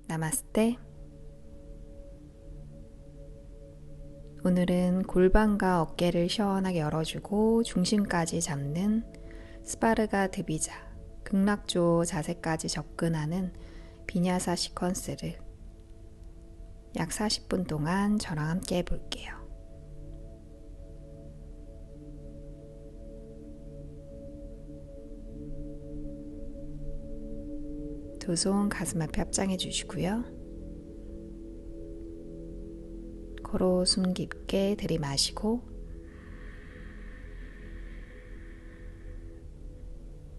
나마스테. 오늘은 골반과 어깨를 시원하게 열어주고 중심까지 잡는 스파르가 드비자, 극락조 자세까지 접근하는 비냐사 시퀀스를 약 40분 동안 저랑 함께 해볼게요. 두 손 가슴 앞에 합장해 주시고요. 코로 숨 깊게 들이마시고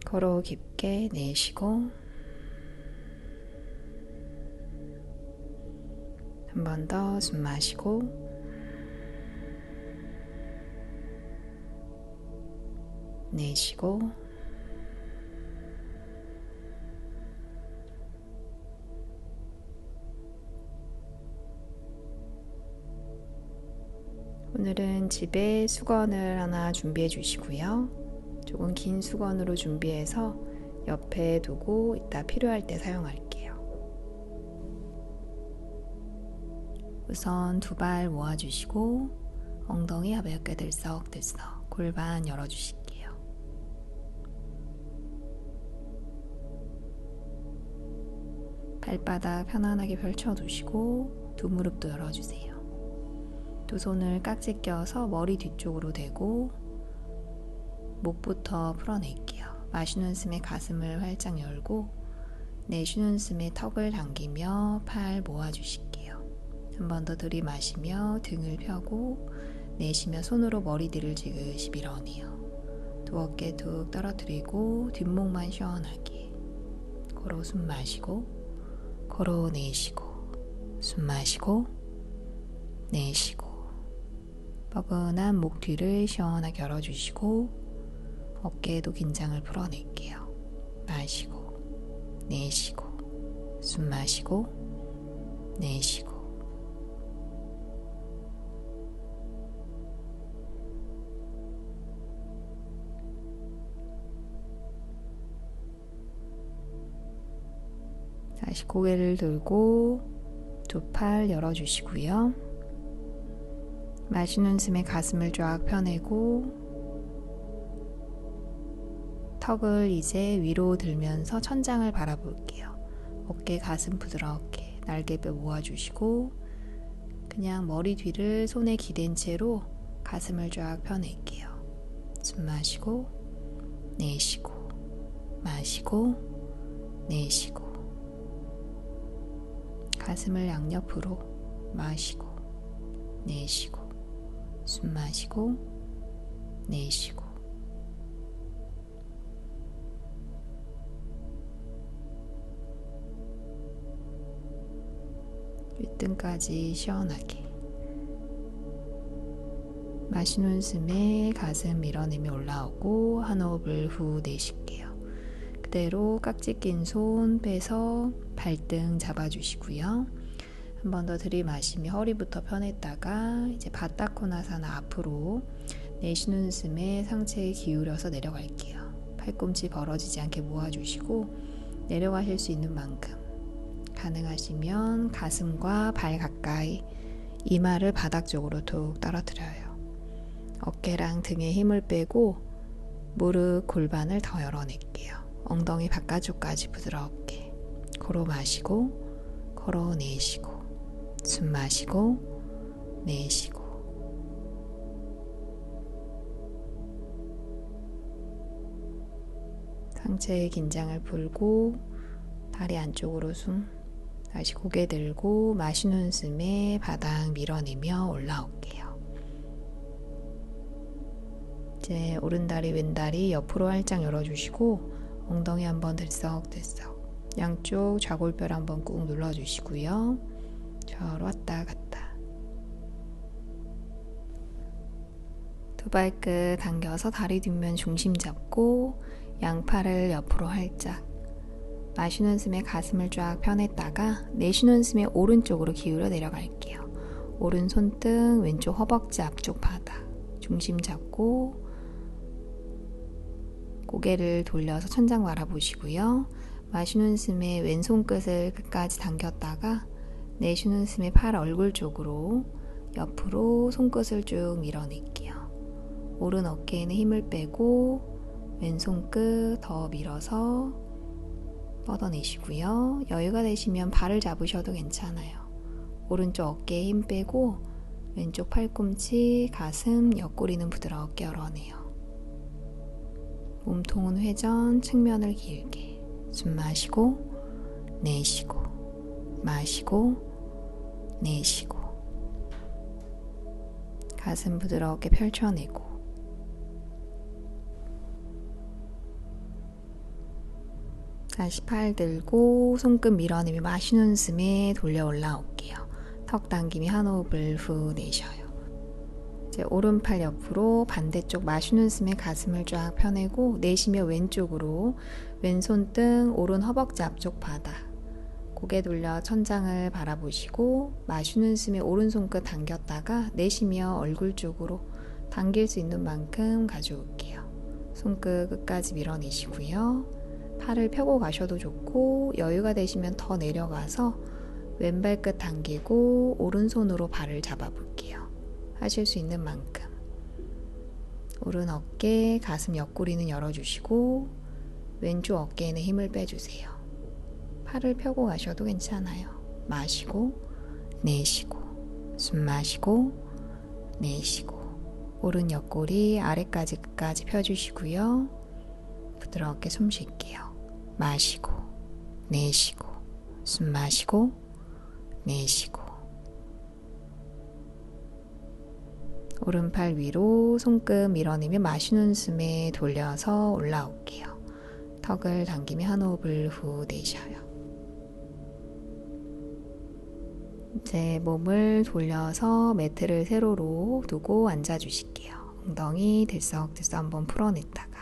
코로 깊게 내쉬고 한 번 더 숨 마시고 내쉬고 오늘은 집에 수건을 하나 준비해 주시고요. 조금 긴 수건으로 준비해서 옆에 두고 이따 필요할 때 사용할게요. 우선 두 발 모아주시고 엉덩이 가볍게 들썩들썩 골반 열어주실게요. 발바닥 편안하게 펼쳐두시고 두 무릎도 열어주세요. 두 손을 깍지 껴서 머리 뒤쪽으로 대고 목부터 풀어낼게요. 마시는 숨에 가슴을 활짝 열고 내쉬는 숨에 턱을 당기며 팔 모아주실게요. 한 번 더 들이마시며 등을 펴고 내쉬며 손으로 머리 뒤를 지그시 밀어내요. 두 어깨 툭 떨어뜨리고 뒷목만 시원하게. 코로 숨 마시고 코로 내쉬고 숨 마시고 내쉬고 뻐근한 목 뒤를 시원하게 열어주시고 어깨에도 긴장을 풀어낼게요. 마시고 내쉬고 숨 마시고 내쉬고 다시 고개를 들고 두 팔 열어주시고요. 마시는 숨에 가슴을 쫙 펴내고 턱을 이제 위로 들면서 천장을 바라볼게요. 어깨 가슴 부드럽게 날개뼈 모아주시고 그냥 머리 뒤를 손에 기댄 채로 가슴을 쫙 펴낼게요. 숨 마시고 내쉬고 마시고 내쉬고 가슴을 양옆으로 마시고 내쉬고 숨 마시고 내쉬고 윗등까지 시원하게 마시는 숨에 가슴 밀어내며 올라오고 한 호흡을 후 내쉴게요. 그대로 깍지 낀 손 빼서 발등 잡아주시고요. 한 번 더 들이마시며 허리부터 펴냈다가 이제 바타코나사나 앞으로 내쉬는 숨에 상체에 기울여서 내려갈게요. 팔꿈치 벌어지지 않게 모아주시고 내려가실 수 있는 만큼 가능하시면 가슴과 발 가까이 이마를 바닥 쪽으로 툭 떨어뜨려요. 어깨랑 등에 힘을 빼고 무릎 골반을 더 열어낼게요. 엉덩이 바깥쪽까지 부드럽게 코로 마시고 코로 내쉬고 숨 마시고 내쉬고 상체의 긴장을 풀고 다리 안쪽으로 숨 다시 고개 들고 마시는 숨에 바닥 밀어내며 올라올게요. 이제 오른다리 왼다리 옆으로 활짝 열어주시고 엉덩이 한번 들썩들썩 양쪽 좌골뼈를 한번 꾹 눌러주시고요. 좌우로 왔다 갔다 두 발끝 당겨서 다리 뒷면 중심 잡고 양팔을 옆으로 활짝 마시는 숨에 가슴을 쫙 펴냈다가 내쉬는 숨에 오른쪽으로 기울여 내려갈게요. 오른 손등 왼쪽 허벅지 앞쪽 바닥 중심 잡고 고개를 돌려서 천장 바라보시고요. 마시는 숨에 왼손 끝을 끝까지 당겼다가 내쉬는 숨에 팔 얼굴 쪽으로 옆으로 손끝을 쭉 밀어낼게요. 오른 어깨에는 힘을 빼고 왼손 끝 더 밀어서 뻗어내시고요. 여유가 되시면 발을 잡으셔도 괜찮아요. 오른쪽 어깨에 힘 빼고 왼쪽 팔꿈치, 가슴, 옆구리는 부드럽게 열어내요. 몸통은 회전, 측면을 길게. 숨 마시고 내쉬고 마시고 내쉬고. 가슴 부드럽게 펼쳐내고. 다시 팔 들고 손끝 밀어내며 마시는 숨에 돌려 올라올게요. 턱 당김이 한 호흡을 후 내쉬어요. 이제 오른팔 옆으로 반대쪽 마시는 숨에 가슴을 쫙 펴내고 내쉬며 왼쪽으로 왼손 등 오른 허벅지 앞쪽 바닥 고개 돌려 천장을 바라보시고 마시는 숨에 오른손끝 당겼다가 내쉬며 얼굴 쪽으로 당길 수 있는 만큼 가져올게요. 손끝 끝까지 밀어내시고요. 팔을 펴고 가셔도 좋고 여유가 되시면 더 내려가서 왼발끝 당기고 오른손으로 발을 잡아볼게요. 하실 수 있는 만큼. 오른 어깨, 가슴 옆구리는 열어주시고 왼쪽 어깨에는 힘을 빼주세요. 팔을 펴고 가셔도 괜찮아요. 마시고 내쉬고 숨 마시고 내쉬고 오른 옆구리 아래까지 끝까지 펴주시고요. 부드럽게 숨 쉴게요. 마시고 내쉬고 숨 마시고 내쉬고 오른팔 위로 손끝 밀어내며 마시는 숨에 돌려서 올라올게요. 턱을 당기며 한 호흡을 후 내쉬어요. 이제 몸을 돌려서 매트를 세로로 두고 앉아주실게요. 엉덩이 들썩들썩 한번 풀어냈다가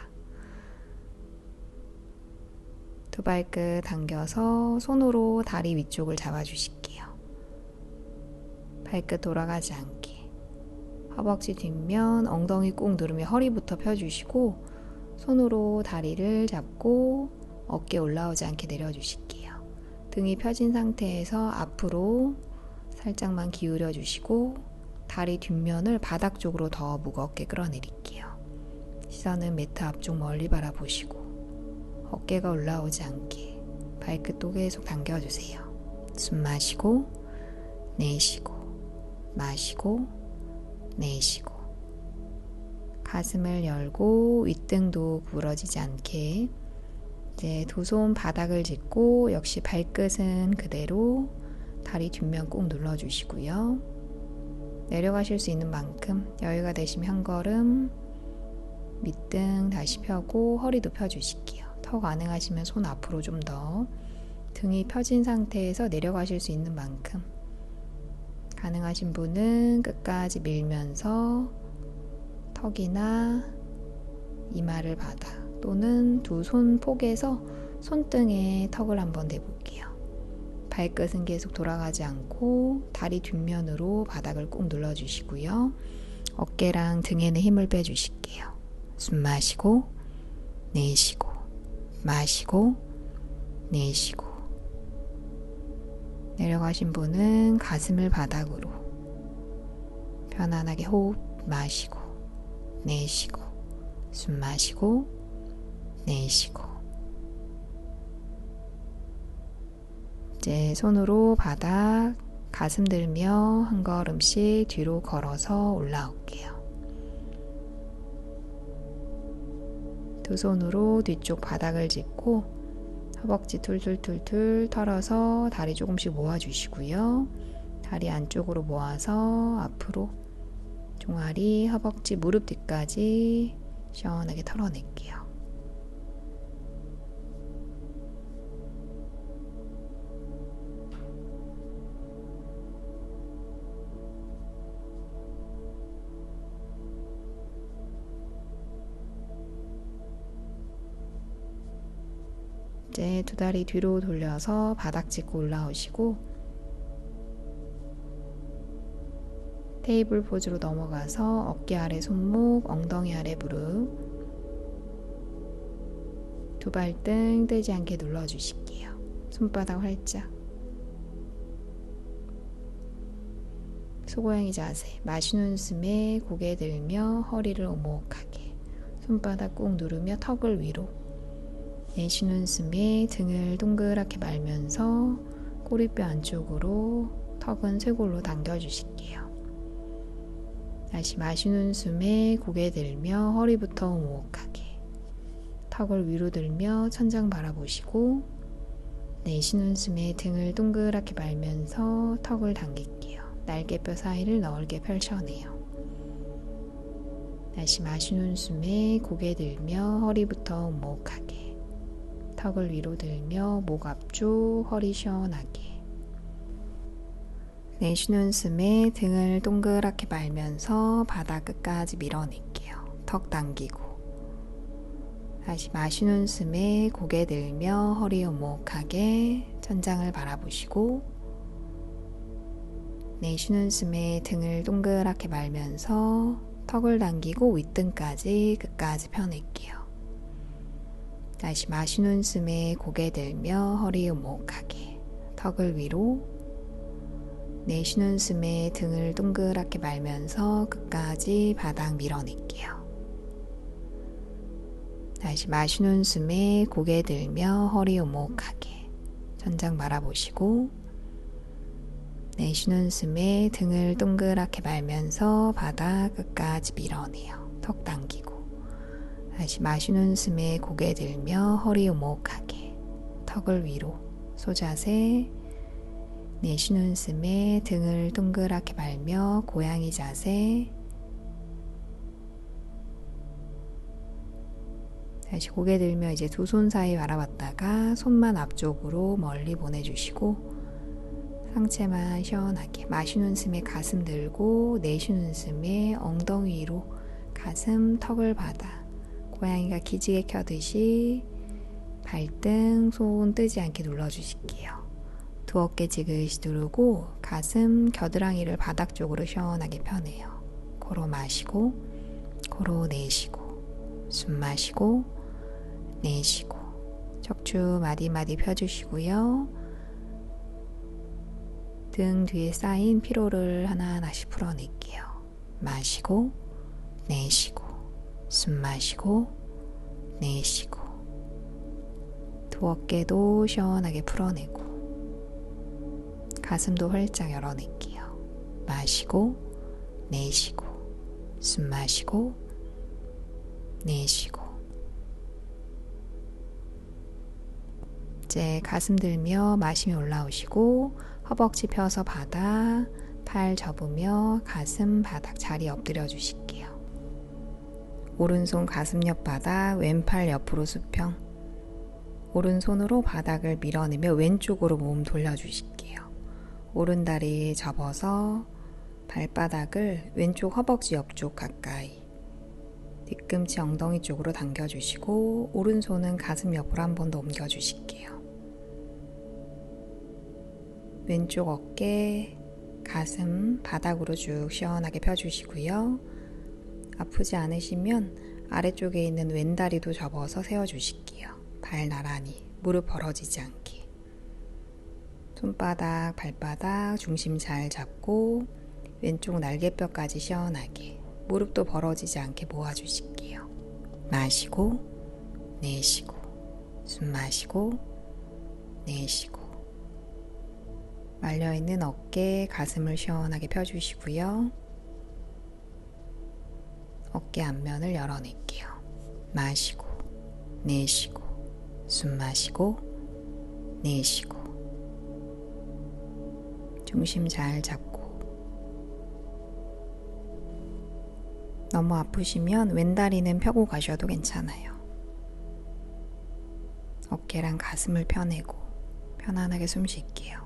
두 발끝 당겨서 손으로 다리 위쪽을 잡아주실게요. 발끝 돌아가지 않게. 허벅지 뒷면 엉덩이 꾹 누르며 허리부터 펴주시고 손으로 다리를 잡고 어깨 올라오지 않게 내려주실게요. 등이 펴진 상태에서 앞으로 살짝만 기울여 주시고 다리 뒷면을 바닥 쪽으로 더 무겁게 끌어내릴게요. 시선은 매트 앞쪽 멀리 바라보시고 어깨가 올라오지 않게 발끝도 계속 당겨주세요. 숨 마시고 내쉬고 마시고 내쉬고 가슴을 열고 윗등도 구부러지지 않게 이제 두 손 바닥을 짚고 역시 발끝은 그대로 다리 뒷면 꼭 눌러주시고요. 내려가실 수 있는 만큼 여유가 되시면 한 걸음 밑등 다시 펴고 허리도 펴주실게요. 더 가능하시면 손 앞으로 좀 더 등이 펴진 상태에서 내려가실 수 있는 만큼 가능하신 분은 끝까지 밀면서 턱이나 이마를 받아 또는 두 손 폭에서 손등에 턱을 한번 대볼게요. 발끝은 계속 돌아가지 않고 다리 뒷면으로 바닥을 꾹 눌러주시고요. 어깨랑 등에는 힘을 빼주실게요. 숨 마시고 내쉬고 마시고 내쉬고 내려가신 분은 가슴을 바닥으로 편안하게 호흡 마시고 내쉬고 숨 마시고 내쉬고 이제 손으로 바닥 가슴 들며 한 걸음씩 뒤로 걸어서 올라올게요. 두 손으로 뒤쪽 바닥을 짚고 허벅지 툴툴툴툴 털어서 다리 조금씩 모아주시고요. 다리 안쪽으로 모아서 앞으로 종아리, 허벅지, 무릎 뒤까지 시원하게 털어낼게요. 이제 두 다리 뒤로 돌려서 바닥 짚고 올라오시고 테이블 포즈로 넘어가서 어깨 아래 손목, 엉덩이 아래 무릎 두 발등 떼지 않게 눌러주실게요. 손바닥 활짝. 소고양이 자세. 마시는 숨에 고개 들며 허리를 오목하게. 손바닥 꾹 누르며 턱을 위로. 내쉬는 숨에 등을 동그랗게 말면서 꼬리뼈 안쪽으로 턱은 쇄골로 당겨주실게요. 다시 마시는 숨에 고개 들며 허리부터 오목하게. 턱을 위로 들며 천장 바라보시고 내쉬는 숨에 등을 동그랗게 말면서 턱을 당길게요. 날개뼈 사이를 넓게 펼쳐내요. 다시 마시는 숨에 고개 들며 허리부터 오목하게. 턱을 위로 들며 목 앞쪽 허리 시원하게. 내쉬는 숨에 등을 동그랗게 말면서 바닥 끝까지 밀어낼게요. 턱 당기고. 다시 마시는 숨에 고개 들며 허리 오목하게 천장을 바라보시고 내쉬는 숨에 등을 동그랗게 말면서 턱을 당기고 윗등까지 끝까지 펴낼게요. 다시 마시는 숨에 고개 들며 허리 오목하게 턱을 위로. 내쉬는 숨에 등을 동그랗게 말면서 끝까지 바닥 밀어낼게요. 다시 마시는 숨에 고개 들며 허리 오목하게 천장 바라보시고 내쉬는 숨에 등을 동그랗게 말면서 바닥 끝까지 밀어내요. 턱 당기고. 다시 마시는 숨에 고개 들며 허리 오목하게 턱을 위로. 소자세. 내쉬는 숨에 등을 동그랗게 말며 고양이 자세. 다시 고개 들며 이제 두 손 사이 바라봤다가 손만 앞쪽으로 멀리 보내주시고 상체만 시원하게. 마시는 숨에 가슴 들고 내쉬는 숨에 엉덩이 위로 가슴 턱을 받아 고양이가 기지개 켜듯이 발등 손 뜨지 않게 눌러주실게요. 두 어깨 지그시 누르고 가슴 겨드랑이를 바닥 쪽으로 시원하게 펴내요. 코로 마시고 코로 내쉬고 숨 마시고 내쉬고 척추 마디마디 펴주시고요. 등 뒤에 쌓인 피로를 하나하나씩 풀어낼게요. 마시고 내쉬고 숨 마시고 내쉬고 두 어깨도 시원하게 풀어내고 가슴도 활짝 열어낼게요. 마시고 내쉬고 숨 마시고 내쉬고. 이제 가슴 들며 마시며 올라오시고 허벅지 펴서 바닥, 팔 접으며 가슴 바닥 자리 엎드려 주실게요. 오른손 가슴 옆 바닥, 왼팔 옆으로 수평. 오른손으로 바닥을 밀어내며 왼쪽으로 몸 돌려주실게요. 오른다리 접어서 발바닥을 왼쪽 허벅지 옆쪽 가까이. 뒤꿈치 엉덩이 쪽으로 당겨주시고 오른손은 가슴 옆으로 한 번 더 옮겨주실게요. 왼쪽 어깨, 가슴 바닥으로 쭉 시원하게 펴주시고요. 아프지 않으시면 아래쪽에 있는 왼다리도 접어서 세워주실게요. 발 나란히, 무릎 벌어지지 않게. 손바닥, 발바닥 중심 잘 잡고 왼쪽 날개뼈까지 시원하게, 무릎도 벌어지지 않게 모아주실게요. 마시고 내쉬고 숨 마시고 내쉬고. 말려있는 어깨, 가슴을 시원하게 펴주시고요. 어깨 앞면을 열어낼게요. 마시고 내쉬고 숨 마시고 내쉬고. 중심 잘 잡고. 너무 아프시면 왼다리는 펴고 가셔도 괜찮아요. 어깨랑 가슴을 펴내고 편안하게 숨 쉴게요.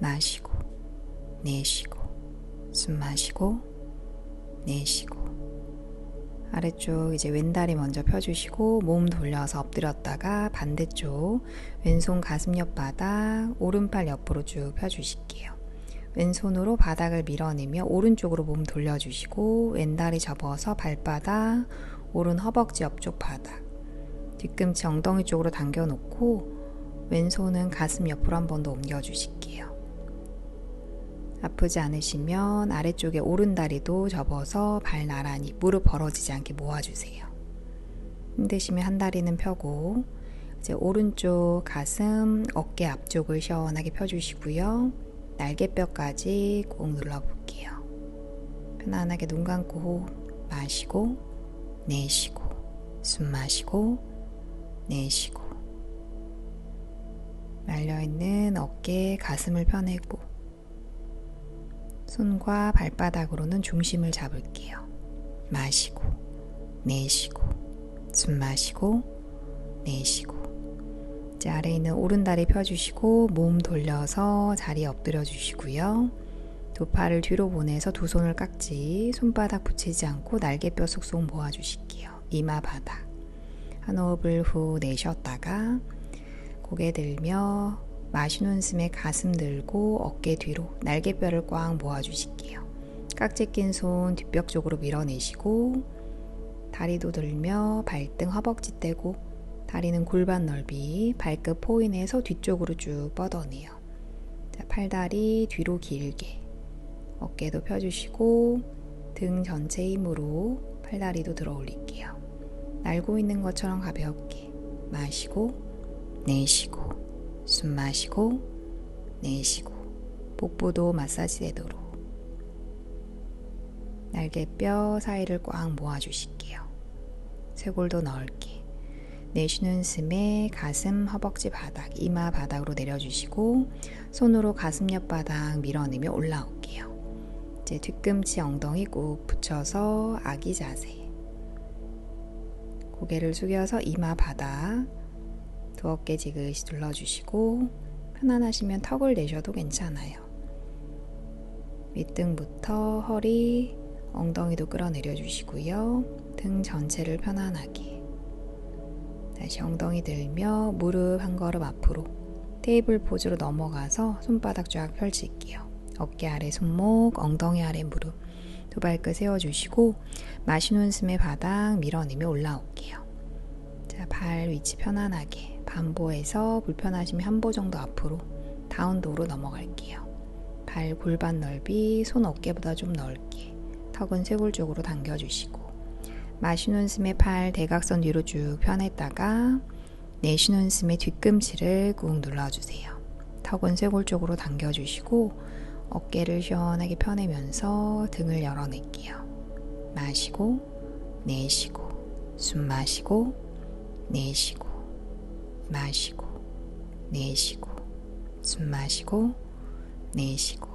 마시고 내쉬고 숨 마시고 내쉬고. 아래쪽 이제 왼다리 먼저 펴주시고 몸 돌려서 엎드렸다가 반대쪽 왼손 가슴 옆 바닥, 오른팔 옆으로 쭉 펴주실게요. 왼손으로 바닥을 밀어내며 오른쪽으로 몸 돌려주시고 왼다리 접어서 발바닥, 오른 허벅지 옆쪽 바닥, 뒤꿈치 엉덩이 쪽으로 당겨놓고 왼손은 가슴 옆으로 한 번 더 옮겨주실게요. 아프지 않으시면 아래쪽에 오른다리도 접어서 발 나란히 무릎 벌어지지 않게 모아주세요. 힘드시면 한 다리는 펴고 이제 오른쪽 가슴, 어깨 앞쪽을 시원하게 펴주시고요. 날개뼈까지 꾹 눌러볼게요. 편안하게 눈 감고 호흡 마시고 내쉬고 숨 마시고 내쉬고 말려있는 어깨, 가슴을 펴내고 손과 발바닥으로는 중심을 잡을게요. 마시고 내쉬고 숨 마시고 내쉬고 이제 아래에 있는 오른다리 펴주시고 몸 돌려서 자리에 엎드려 주시고요. 두 팔을 뒤로 보내서 두 손을 깍지, 손바닥 붙이지 않고 날개뼈 쏙쏙 모아주실게요. 이마 바닥. 한 호흡을 후 내쉬었다가 고개 들며 마시는 숨에 가슴 들고 어깨 뒤로 날개뼈를 꽉 모아주실게요. 깍지 낀 손 뒷벽 쪽으로 밀어내시고 다리도 들며 발등 허벅지 떼고 다리는 골반 넓이, 발끝 포인해서 뒤쪽으로 쭉 뻗어내요. 자, 팔다리 뒤로 길게 어깨도 펴주시고 등 전체 힘으로 팔다리도 들어 올릴게요. 날고 있는 것처럼 가볍게 마시고 내쉬고 숨 마시고 내쉬고 복부도 마사지 되도록 날개뼈 사이를 꽉 모아주실게요. 쇄골도 넓게 내쉬는 숨에 가슴, 허벅지 바닥, 이마 바닥으로 내려주시고 손으로 가슴 옆바닥 밀어내며 올라올게요. 이제 뒤꿈치 엉덩이 꾹 붙여서 아기 자세. 고개를 숙여서 이마 바닥, 두 어깨 지그시 눌러주시고 편안하시면 턱을 내셔도 괜찮아요. 밑등부터 허리, 엉덩이도 끌어내려 주시고요. 등 전체를 편안하게 다시 엉덩이 들며 무릎 한 걸음 앞으로 테이블 포즈로 넘어가서 손바닥 쫙 펼칠게요. 어깨 아래 손목, 엉덩이 아래 무릎 두 발끝 세워주시고 마시는 숨에 바닥 밀어내며 올라올게요. 자, 발 위치 편안하게 반보에서 불편하시면 한 보 정도 앞으로 다운도로 넘어갈게요. 발 골반 넓이, 손 어깨보다 좀 넓게 턱은 쇄골 쪽으로 당겨주시고 마시는 숨에 팔 대각선 뒤로 쭉 펴냈다가 내쉬는 숨에 뒤꿈치를 꾹 눌러주세요. 턱은 쇄골 쪽으로 당겨주시고 어깨를 시원하게 펴내면서 등을 열어낼게요. 마시고 내쉬고 숨 마시고 내쉬고 마시고 내쉬고 숨 마시고 내쉬고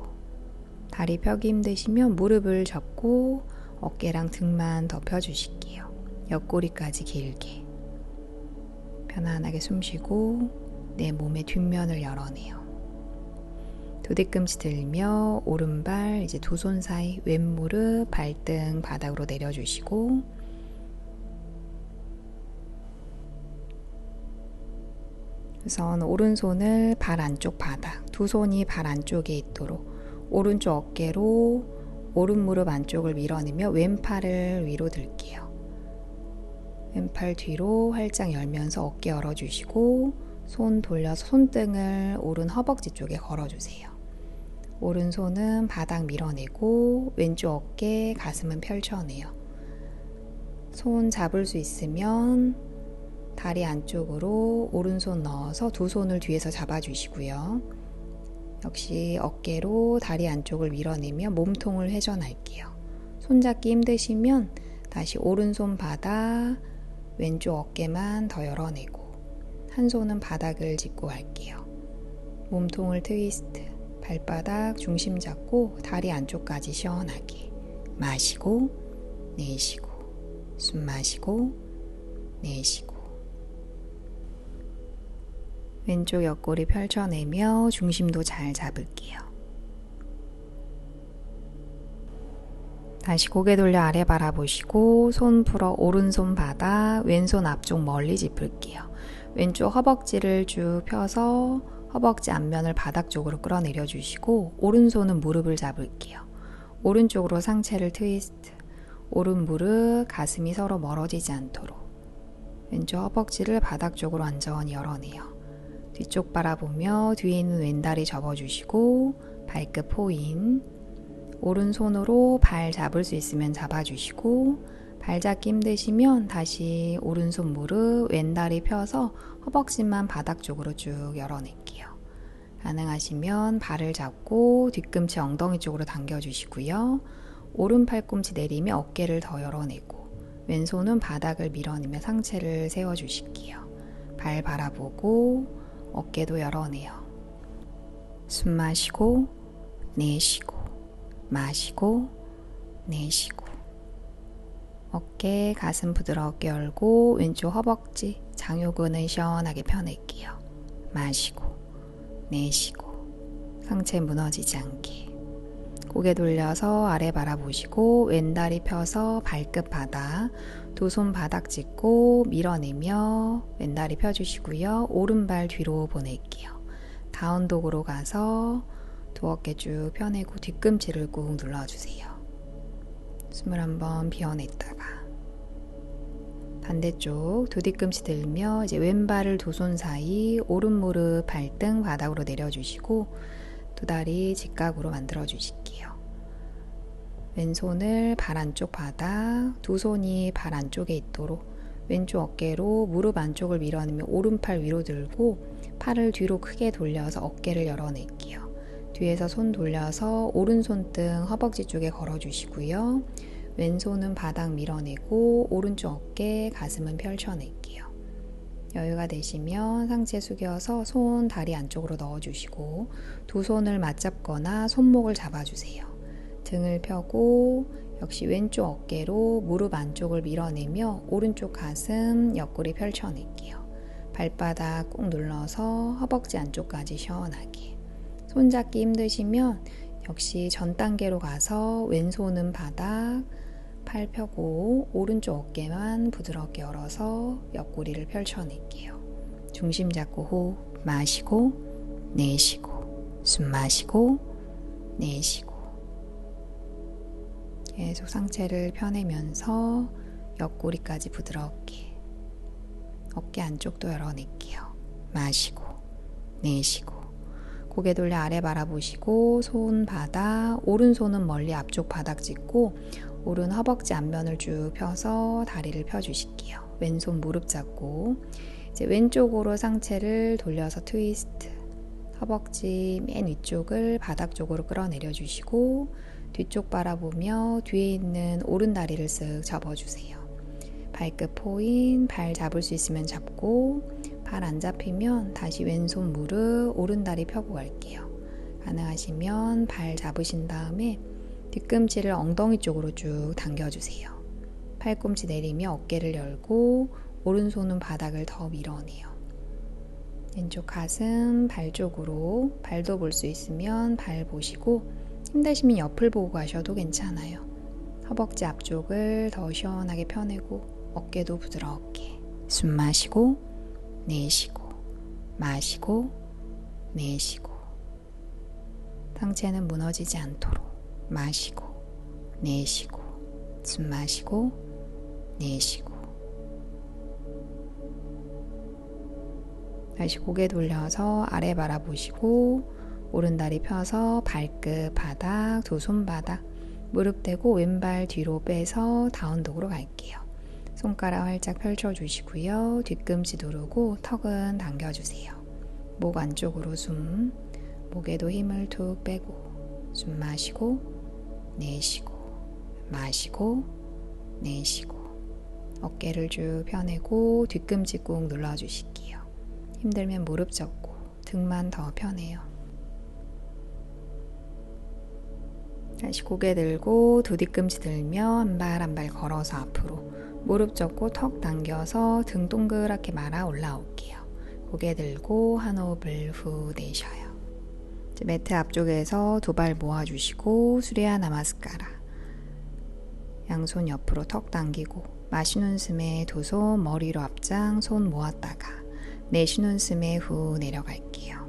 다리 펴기 힘드시면 무릎을 접고 어깨랑 등만 더 펴주실게요. 옆구리까지 길게 편안하게 숨 쉬고 내 몸의 뒷면을 열어내요. 두 뒤꿈치 들며 오른발 이제 두 손 사이 왼무릎 발등 바닥으로 내려주시고 우선 오른손을 발 안쪽 바닥, 두 손이 발 안쪽에 있도록 오른쪽 어깨로 오른 무릎 안쪽을 밀어내며 왼팔을 위로 들게요. 왼팔 뒤로 활짝 열면서 어깨 열어주시고 손 돌려서 손등을 오른 허벅지 쪽에 걸어주세요. 오른손은 바닥 밀어내고 왼쪽 어깨, 가슴은 펼쳐내요. 손 잡을 수 있으면 다리 안쪽으로 오른손 넣어서 두 손을 뒤에서 잡아주시고요. 역시 어깨로 다리 안쪽을 밀어내며 몸통을 회전할게요. 손잡기 힘드시면 다시 오른손 바닥, 왼쪽 어깨만 더 열어내고 한 손은 바닥을 짚고 갈게요. 몸통을 트위스트, 발바닥 중심 잡고 다리 안쪽까지 시원하게 마시고 내쉬고 숨 마시고 내쉬고 왼쪽 옆구리 펼쳐내며 중심도 잘 잡을게요. 다시 고개 돌려 아래 바라보시고 손 풀어 오른손 바닥, 왼손 앞쪽 멀리 짚을게요. 왼쪽 허벅지를 쭉 펴서 허벅지 앞면을 바닥 쪽으로 끌어내려 주시고 오른손은 무릎을 잡을게요. 오른쪽으로 상체를 트위스트, 오른 무릎, 가슴이 서로 멀어지지 않도록 왼쪽 허벅지를 바닥 쪽으로 완전히 열어내요. 뒤쪽 바라보며 뒤에 있는 왼다리 접어주시고 발끝 포인. 오른손으로 발 잡을 수 있으면 잡아주시고 발 잡기 힘드시면 다시 오른손 무릎 왼다리 펴서 허벅지만 바닥 쪽으로 쭉 열어낼게요. 가능하시면 발을 잡고 뒤꿈치 엉덩이 쪽으로 당겨주시고요. 오른 팔꿈치 내리며 어깨를 더 열어내고 왼손은 바닥을 밀어내며 상체를 세워주실게요. 발 바라보고 어깨도 열어내요. 숨 마시고 내쉬고 마시고 내쉬고 어깨 가슴 부드럽게 열고 왼쪽 허벅지 장요근을 시원하게 펴낼게요. 마시고 내쉬고 상체 무너지지 않게 고개 돌려서 아래 바라보시고 왼다리 펴서 발끝 바닥 두 손 바닥 짚고 밀어내며 왼다리 펴주시고요. 오른발 뒤로 보낼게요. 다운독으로 가서 두 어깨 쭉 펴내고 뒤꿈치를 꾹 눌러주세요. 숨을 한번 비워냈다가 반대쪽 두 뒤꿈치 들며 이제 왼발을 두 손 사이 오른 무릎 발등 바닥으로 내려주시고 두 다리 직각으로 만들어 주실게요. 왼손을 발 안쪽 바닥, 두 손이 발 안쪽에 있도록 왼쪽 어깨로 무릎 안쪽을 밀어내며 오른팔 위로 들고 팔을 뒤로 크게 돌려서 어깨를 열어낼게요. 뒤에서 손 돌려서 오른손등 허벅지 쪽에 걸어주시고요. 왼손은 바닥 밀어내고 오른쪽 어깨, 가슴은 펼쳐낼게요. 여유가 되시면 상체 숙여서 손 다리 안쪽으로 넣어주시고 두 손을 맞잡거나 손목을 잡아주세요. 등을 펴고 역시 왼쪽 어깨로 무릎 안쪽을 밀어내며 오른쪽 가슴 옆구리 펼쳐낼게요. 발바닥 꾹 눌러서 허벅지 안쪽까지 시원하게. 손잡기 힘드시면 역시 전 단계로 가서 왼손은 바닥, 팔 펴고 오른쪽 어깨만 부드럽게 열어서 옆구리를 펼쳐낼게요. 중심 잡고 호흡 마시고 내쉬고 숨 마시고 내쉬고 계속 상체를 펴내면서 옆구리까지 부드럽게 어깨 안쪽도 열어낼게요. 마시고 내쉬고 고개 돌려 아래 바라보시고 손 바닥 오른손은 멀리 앞쪽 바닥 짚고 오른 허벅지 앞면을 쭉 펴서 다리를 펴주실게요. 왼손 무릎 잡고 이제 왼쪽으로 상체를 돌려서 트위스트 허벅지 맨 위쪽을 바닥 쪽으로 끌어내려 주시고 뒤쪽 바라보며 뒤에 있는 오른 다리를 쓱 접어주세요. 발끝 포인 발 잡을 수 있으면 잡고 발 안 잡히면 다시 왼손 무릎 오른 다리 펴고 갈게요. 가능하시면 발 잡으신 다음에 뒤꿈치를 엉덩이 쪽으로 쭉 당겨주세요. 팔꿈치 내리며 어깨를 열고 오른손은 바닥을 더 밀어내요. 왼쪽 가슴 발 쪽으로 발도 볼 수 있으면 발 보시고 힘드시면 옆을 보고 가셔도 괜찮아요. 허벅지 앞쪽을 더 시원하게 펴내고 어깨도 부드럽게 숨 마시고 내쉬고 마시고 내쉬고 상체는 무너지지 않도록 마시고 내쉬고 숨 마시고 내쉬고 다시 고개 돌려서 아래 바라보시고 오른다리 펴서 발끝 바닥 두 손바닥 무릎 대고 왼발 뒤로 빼서 다운독으로 갈게요. 손가락 활짝 펼쳐주시고요. 뒤꿈치 누르고 턱은 당겨주세요. 목 안쪽으로 숨 목에도 힘을 툭 빼고 숨 마시고 내쉬고 마시고 내쉬고 어깨를 쭉 펴내고 뒤꿈치 꾹 눌러주실게요. 힘들면 무릎 접고 등만 더 펴내요. 다시 고개 들고 두 뒤꿈치 들며 한 발 한 발 걸어서 앞으로 무릎 접고 턱 당겨서 등 동그랗게 말아 올라올게요. 고개 들고 한 호흡을 후 내쉬어요. 매트 앞쪽에서 두 발 모아주시고 수레아 나마스카라 양손 옆으로 턱 당기고 마시는 숨에 두 손 머리로 앞장 손 모았다가 내쉬는 숨에 후 내려갈게요.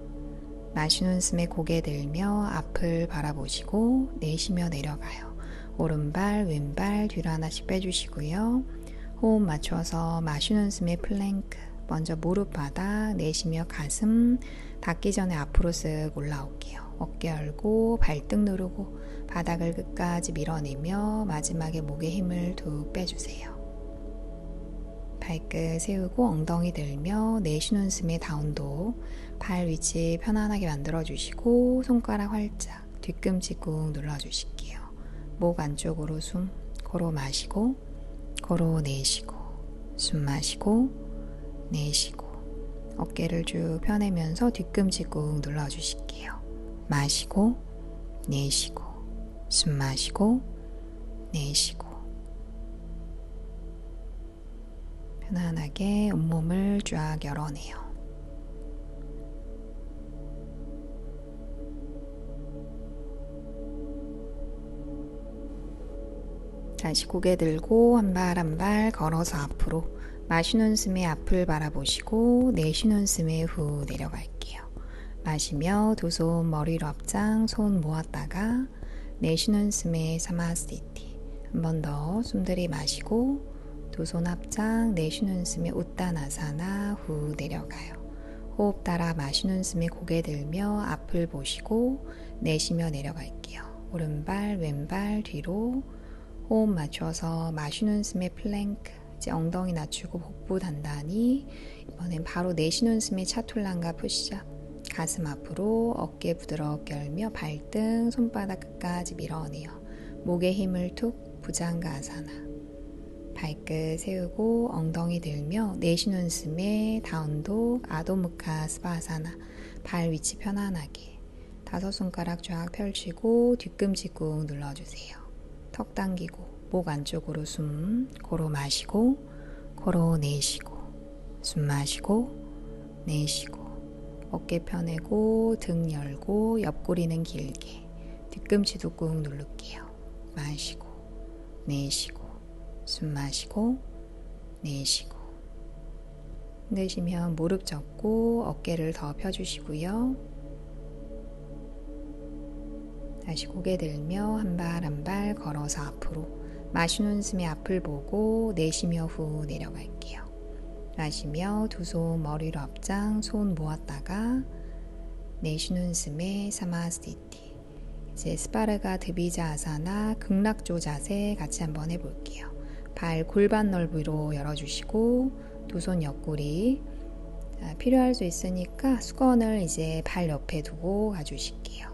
마시는 숨에 고개 들며 앞을 바라보시고 내쉬며 내려가요. 오른발 왼발 뒤로 하나씩 빼주시고요. 호흡 맞춰서 마시는 숨에 플랭크. 먼저 무릎 바닥, 내쉬며 가슴 닿기 전에 앞으로 쓱 올라올게요. 어깨 열고 발등 누르고 바닥을 끝까지 밀어내며 마지막에 목에 힘을 툭 빼주세요. 발끝 세우고 엉덩이 들며 내쉬는 숨에 다운독. 발 위치 편안하게 만들어주시고 손가락 활짝 뒤꿈치 꾹 눌러주실게요. 목 안쪽으로 숨 코로 마시고 코로 내쉬고 숨 마시고 내쉬고 어깨를 쭉 펴내면서 뒤꿈치 꾹 눌러주실게요. 마시고 내쉬고 숨 마시고 내쉬고 편안하게 온몸을 쫙 열어내요. 다시 고개 들고 한 발 한 발 걸어서 앞으로 마시는 숨에 앞을 바라보시고 내쉬는 숨에 후 내려갈게요. 마시며 두 손 머리로 앞장 손 모았다가 내쉬는 숨에 사마스티티. 한 번 더 숨 들이마시고 두 손 앞장 내쉬는 숨에 우따나사나 후 내려가요. 호흡 따라 마시는 숨에 고개 들며 앞을 보시고 내쉬며 내려갈게요. 오른발 왼발 뒤로 호흡 맞춰서 마시는 숨에 플랭크. 이제 엉덩이 낮추고 복부 단단히. 이번엔 바로 내쉬는 숨에 차툴란가 푸시업. 가슴 앞으로 어깨 부드럽게 열며 발등 손바닥 끝까지 밀어내요. 목에 힘을 툭 부장가아사나. 발끝 세우고 엉덩이 들며 내쉬는 숨에 다운독 아도무카 스바사나. 발 위치 편안하게 다섯 손가락 쫙 펼치고 뒤꿈치 꾹 눌러주세요. 턱 당기고 목 안쪽으로 숨 코로 마시고 코로 내쉬고 숨 마시고 내쉬고 어깨 펴내고 등 열고 옆구리는 길게 뒤꿈치도 꾹 누를게요. 마시고 내쉬고 숨 마시고 내쉬고 내쉬면 무릎 접고 어깨를 더 펴주시고요. 다시 고개 들며 한 발 한 발 걸어서 앞으로 마시는 숨에 앞을 보고 내쉬며 후 내려갈게요. 마시며 두 손 머리로 앞장 손 모았다가 내쉬는 숨에 사마스티티. 이제 스파르가 드비자 아사나 극락조 자세 같이 한번 해볼게요. 발 골반 넓이로 열어주시고 두 손 옆구리. 필요할 수 있으니까 수건을 이제 발 옆에 두고 가주실게요.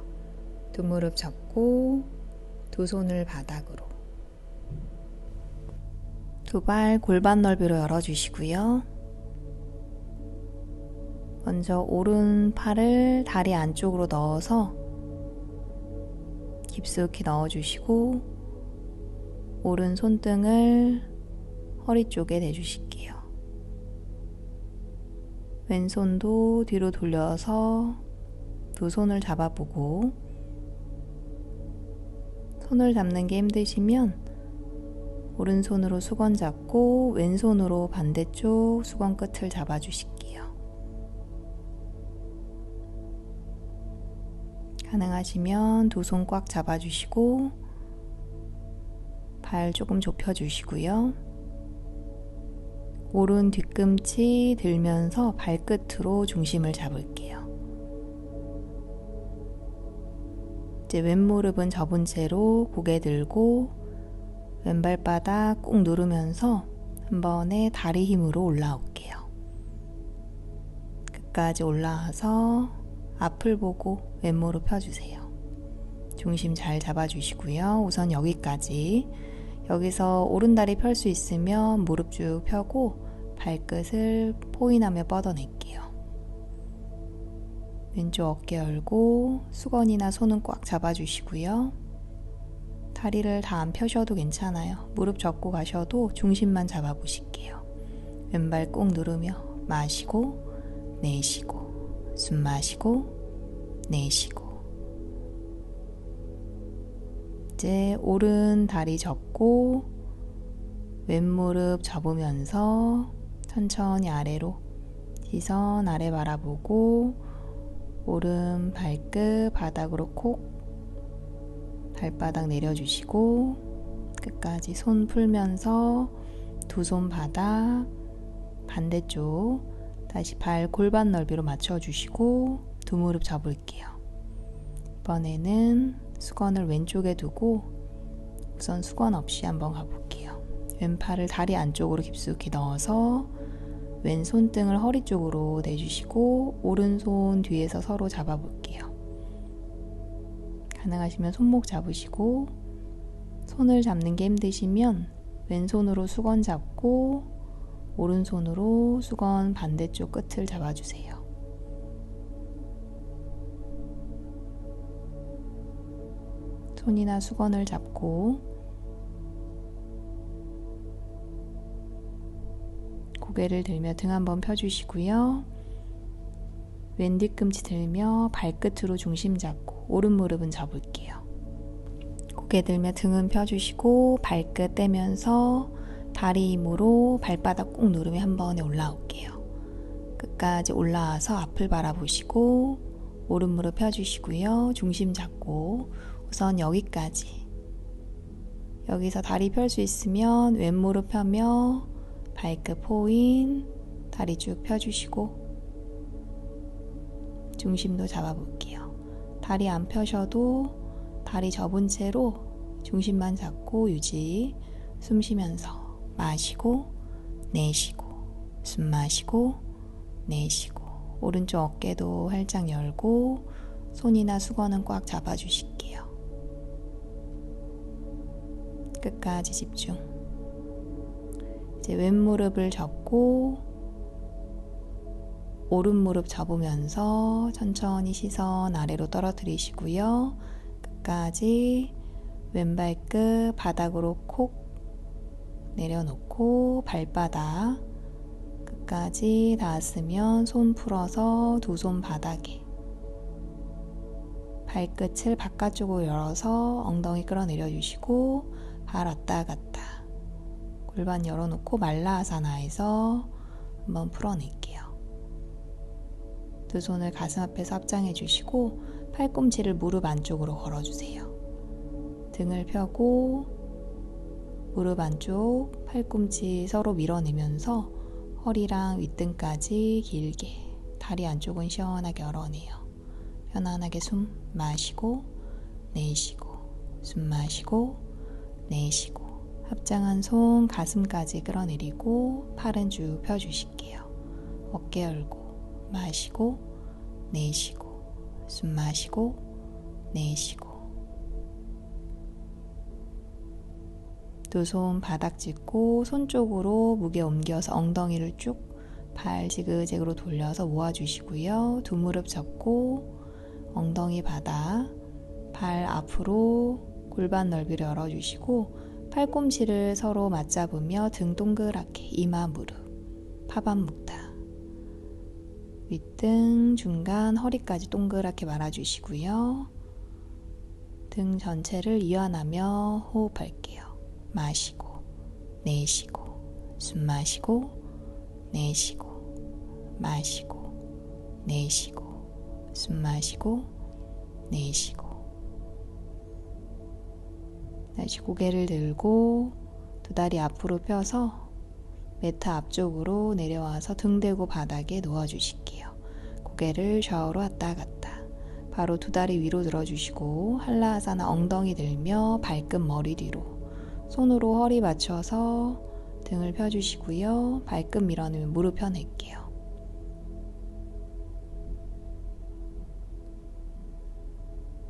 두 무릎 접고 두 손을 바닥으로 두 발 골반 넓이로 열어주시고요. 먼저 오른 팔을 다리 안쪽으로 넣어서 깊숙이 넣어주시고 오른 손등을 허리 쪽에 대주실게요. 왼손도 뒤로 돌려서 두 손을 잡아보고 손을 잡는 게 힘드시면 오른손으로 수건 잡고 왼손으로 반대쪽 수건 끝을 잡아주실게요. 가능하시면 두 손 꽉 잡아주시고 발 조금 좁혀주시고요. 오른 뒤꿈치 들면서 발끝으로 중심을 잡을게요. 이제 왼무릎은 접은 채로 고개 들고 왼발바닥 꾹 누르면서 한 번에 다리 힘으로 올라올게요. 끝까지 올라와서 앞을 보고 왼무릎 펴주세요. 중심 잘 잡아주시고요. 우선 여기까지. 여기서 오른다리 펼 수 있으면 무릎 쭉 펴고 발끝을 포인하며 뻗어낼게요. 왼쪽 어깨 열고 수건이나 손은 꽉 잡아주시고요. 다리를 다 안 펴셔도 괜찮아요. 무릎 접고 가셔도 중심만 잡아보실게요. 왼발 꾹 누르며 마시고 내쉬고 숨 마시고 내쉬고 이제 오른 다리 접고 왼무릎 접으면서 천천히 아래로 시선 아래 바라보고 오른 발끝 바닥으로 콕 발바닥 내려주시고 끝까지 손 풀면서 두 손 바닥, 반대쪽 다시 발 골반 넓이로 맞춰주시고 두 무릎 접을게요. 이번에는 수건을 왼쪽에 두고 우선 수건 없이 한번 가볼게요. 왼팔을 다리 안쪽으로 깊숙이 넣어서 왼손등을 허리 쪽으로 내주시고 오른손 뒤에서 서로 잡아볼게요. 가능하시면 손목 잡으시고, 손을 잡는 게 힘드시면 왼손으로 수건 잡고 오른손으로 수건 반대쪽 끝을 잡아주세요. 손이나 수건을 잡고 고개를 들며 등 한번 펴주시고요. 왼 뒤꿈치 들며 발끝으로 중심 잡고 오른 무릎은 접을게요. 고개 들며 등은 펴주시고 발끝 떼면서 다리 힘으로 발바닥 꾹 누르며 한 번에 올라올게요. 끝까지 올라와서 앞을 바라보시고 오른 무릎 펴주시고요. 중심 잡고 우선 여기까지. 여기서 다리 펼 수 있으면 왼 무릎 펴며 발끝 포인, 다리 쭉 펴주시고 중심도 잡아볼게요. 다리 안 펴셔도 다리 접은 채로 중심만 잡고 유지. 숨 쉬면서 마시고 내쉬고, 숨 마시고 내쉬고, 오른쪽 어깨도 활짝 열고 손이나 수건은 꽉 잡아주실게요. 끝까지 집중. 이제 왼 무릎을 접고 오른 무릎 접으면서 천천히 시선 아래로 떨어뜨리시고요. 끝까지 왼발끝 바닥으로 콕 내려놓고 발바닥 끝까지 닿았으면 손 풀어서 두 손 바닥에, 발끝을 바깥쪽으로 열어서 엉덩이 끌어내려 주시고 발 왔다 갔다, 골반 열어놓고 말라아사나에서 한번 풀어낼게요. 두 손을 가슴 앞에서 합장해 주시고 팔꿈치를 무릎 안쪽으로 걸어주세요. 등을 펴고 무릎 안쪽 팔꿈치 서로 밀어내면서 허리랑 윗등까지 길게, 다리 안쪽은 시원하게 열어내요. 편안하게 숨 마시고 내쉬고, 숨 마시고 내쉬고, 합장한 손 가슴까지 끌어내리고 팔은 쭉 펴주실게요. 어깨 열고 마시고 내쉬고, 숨 마시고 내쉬고, 두 손 바닥 짚고 손 쪽으로 무게 옮겨서 엉덩이를 쭉 발 지그재그로 돌려서 모아주시고요. 두 무릎 접고 엉덩이 바닥, 발 앞으로 골반 넓이를 열어주시고 팔꿈치를 서로 맞잡으며 등 동그랗게, 이마 무릎, 파반 묶다. 윗등, 중간, 허리까지 동그랗게 말아주시고요. 등 전체를 이완하며 호흡할게요. 마시고 내쉬고, 숨 마시고 내쉬고, 마시고 내쉬고, 숨 마시고 내쉬고. 다시 고개를 들고 두 다리 앞으로 펴서 매트 앞쪽으로 내려와서 등 대고 바닥에 놓아주실게요. 고개를 좌우로 왔다 갔다. 바로 두 다리 위로 들어주시고 한라하사나 엉덩이 들며 발끝 머리 뒤로, 손으로 허리 맞춰서 등을 펴주시고요. 발끝 밀어내면 무릎 펴낼게요.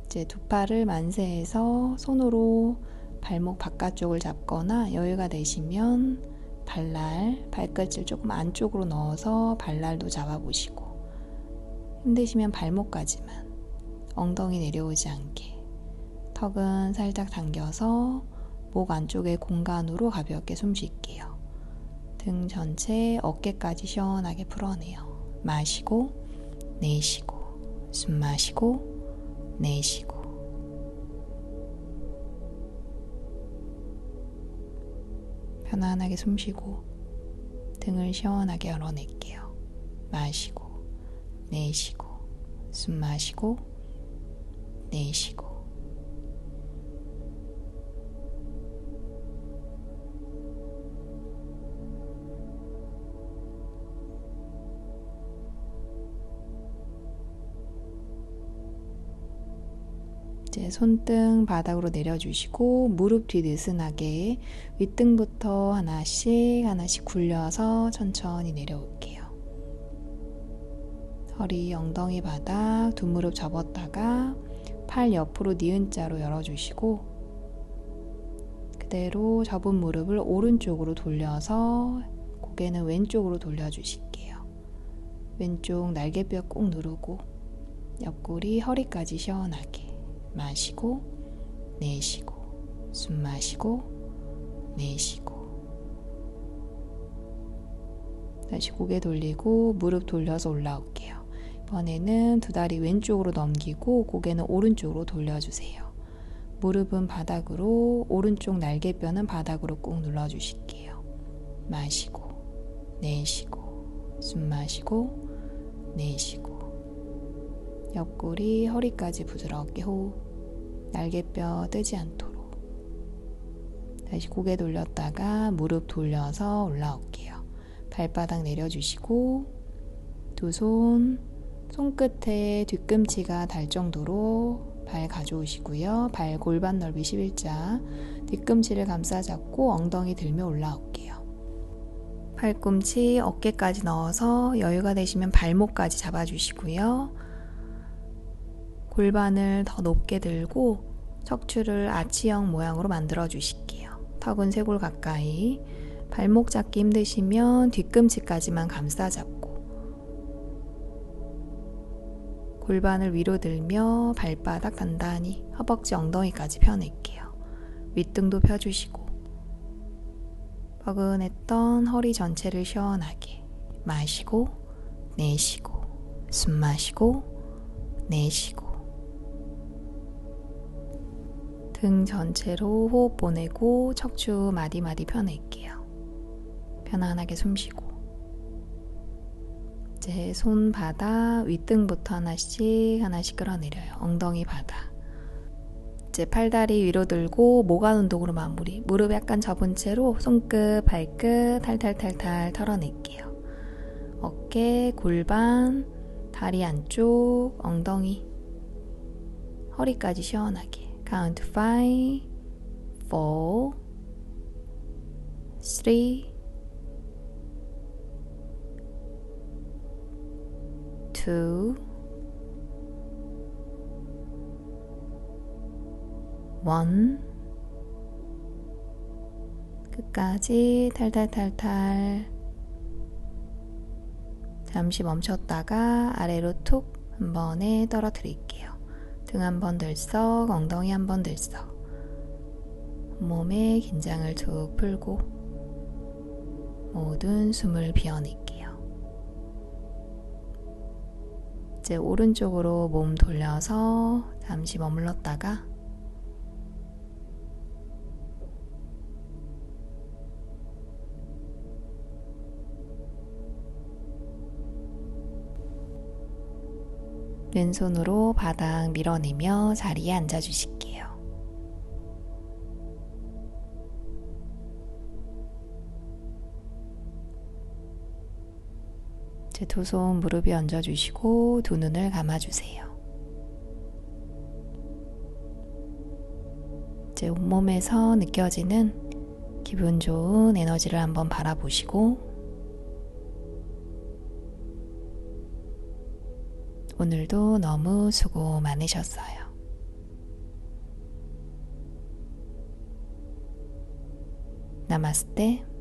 이제 두 팔을 만세해서 손으로 발목 바깥쪽을 잡거나 여유가 되시면 발날, 발끝을 조금 안쪽으로 넣어서 발날도 잡아보시고, 힘드시면 발목까지만, 엉덩이 내려오지 않게, 턱은 살짝 당겨서 목 안쪽의 공간으로 가볍게 숨 쉴게요. 등 전체 어깨까지 시원하게 풀어내요. 마시고 내쉬고, 숨 마시고 내쉬고. 편안하게 숨 쉬고 등을 시원하게 열어낼게요. 마시고 내쉬고, 숨 마시고 내쉬고. 이제 손등 바닥으로 내려주시고 무릎 뒤 느슨하게 윗등부터 하나씩 굴려서 천천히 내려올게요. 허리, 엉덩이 바닥, 두 무릎 접었다가 팔 옆으로 니은자로 열어주시고 그대로 접은 무릎을 오른쪽으로 돌려서 고개는 왼쪽으로 돌려주실게요. 왼쪽 날개뼈 꾹 누르고 옆구리, 허리까지 시원하게 마시고 내쉬고 숨 마시고 내쉬고 다시 고개 돌리고 무릎 돌려서 올라올게요. 이번에는 두 다리 왼쪽으로 넘기고 고개는 오른쪽으로 돌려주세요. 무릎은 바닥으로, 오른쪽 날개뼈는 바닥으로 꾹 눌러주실게요. 마시고 내쉬고 숨 마시고 내쉬고 옆구리, 허리까지 부드럽게 호흡, 날개뼈 뜨지 않도록. 다시 고개 돌렸다가 무릎 돌려서 올라올게요. 발바닥 내려주시고 두 손, 손끝에 뒤꿈치가 닿을 정도로 발 가져오시고요. 발 골반 넓이 11자, 뒤꿈치를 감싸 잡고 엉덩이 들며 올라올게요. 팔꿈치 어깨까지 넣어서 여유가 되시면 발목까지 잡아주시고요. 골반을 더 높게 들고 척추를 아치형 모양으로 만들어 주실게요. 턱은 쇄골 가까이. 발목 잡기 힘드시면 뒤꿈치까지만 감싸 잡고 골반을 위로 들며 발바닥 단단히 허벅지 엉덩이까지 펴낼게요. 윗등도 펴주시고 뻐근했던 허리 전체를 시원하게 마시고 내쉬고 숨 마시고 내쉬고 등 전체로 호흡 보내고 척추 마디마디 펴낼게요. 편안하게 숨쉬고 이제 손바닥 윗등부터 하나씩 끌어내려요. 엉덩이 바닥. 이제 팔다리 위로 들고 모관 운동으로 마무리. 무릎 약간 접은 채로 손끝, 발끝 탈탈탈탈 털어낼게요. 어깨, 골반, 다리 안쪽, 엉덩이, 허리까지 시원하게. Count 5, 4, 3, 2, 1. 끝까지 탈탈탈탈. 잠시 멈췄다가 아래로 툭 한 번에 떨어뜨릴게요. 등 한 번 들썩, 엉덩이 한 번 들썩. 몸의 긴장을 툭 풀고 모든 숨을 비워낼게요. 이제 오른쪽으로 몸 돌려서 잠시 머물렀다가 왼손으로 바닥 밀어내며 자리에 앉아주실게요. 제 두 손 무릎에 얹어주시고 두 눈을 감아주세요. 제 온몸에서 느껴지는 기분 좋은 에너지를 한번 바라보시고 오늘도 너무 수고 많으셨어요. 나마스테.